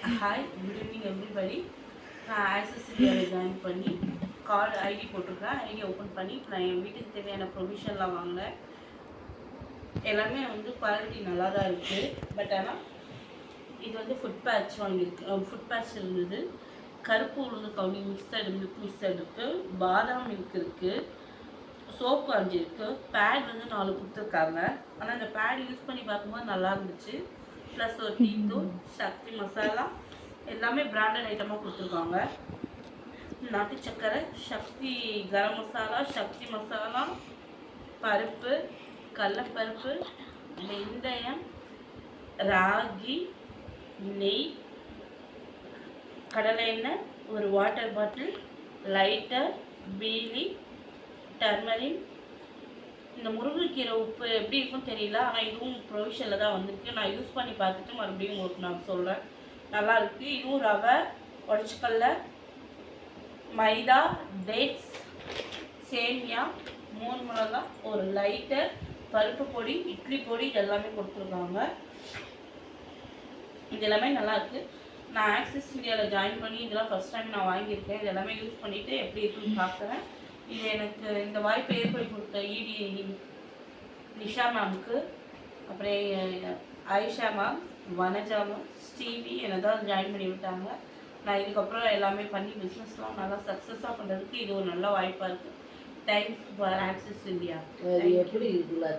Hi, good evening everybody. நான் axis இந்தியாவில் join பண்ணி கார்டு ஐடி போட்டிருக்கேன். ஐடி ஓப்பன் பண்ணி நான் என் வீட்டுக்கு தேவையான ப்ரொவிஷன்லாம் வாங்கினேன். எல்லாமே குவாலிட்டி நல்லா தான் இருக்குது. பட் ஆனால் இது ஃபுட் பேட்ச் வாங்கியிருக்கு. ஃபுட் பேட்ச் இருந்தது. கருப்பு உளுந்து கவுனி மிக்சட் இருக்குது. பாதாம் மில்க் இருக்குது. சோப்பு 5 இருக்குது. பேட் 4 கொடுத்துருக்காங்க. ஆனால் இந்த பேட் யூஸ் பண்ணி பார்க்கும்போது நல்லா இருந்துச்சு. ப்ளஸ் ஒரு டீ தூள், சக்தி மசாலா எல்லாமே பிராண்டட் ஐட்டமாக கொடுத்துருக்காங்க. நாட்டு சக்கரை, சக்தி கரம் மசாலா, சக்தி மசாலா, பருப்பு, கடலைப்பருப்பு, வெந்தயம், ராகி, நெய், கடலை எண்ணெய், ஒரு வாட்டர் பாட்டில், லைட்டர், பீலி, டர்மரின். இந்த முருங்கைக்கீரை உப்பு எப்படி இருக்குன்னு தெரியல, ஆனால் இதுவும் ப்ரொவிஷனில் தான் வந்திருக்கு. நான் யூஸ் பண்ணி பார்த்துட்டு மறுபடியும் உங்களுக்கு நான் சொல்கிறேன். நல்லா இருக்குது. இதுவும் ரவை, உடச்சிக்கல்ல, மைதா, டேட்ஸ், சேமியா, 3 மிளகா, ஒரு லைட்டர், பருப்பு பொடி, இட்லி பொடி எல்லாமே கொடுத்துருக்காங்க. இது எல்லாமே நல்லாயிருக்கு. நான் ஆக்சிஸ் இந்தியாவில் ஜாயின் பண்ணி இதெல்லாம் ஃபஸ்ட் டைம் நான் வாங்கியிருக்கேன். இது எல்லாமே யூஸ் பண்ணிவிட்டு எப்படி இருக்குன்னு பார்க்குறேன். இது எனக்கு இந்த வாய்ப்பை ஏற்படுத்தி கொடுத்த நிஷா மேம்க்கு, அப்புறம் Ayesha ma'am, Vanaja ma'am, Stevie என்னை தான் ஜாயின் பண்ணி விட்டாங்க. நான் இதுக்கப்புறம் எல்லாமே பண்ணி பிஸ்னஸ்லாம் நல்லா சக்ஸஸாக பண்ணுறதுக்கு இது ஒரு நல்ல வாய்ப்பாக இருக்குது. Thanks for axis India. எப்படி இருக்குல்ல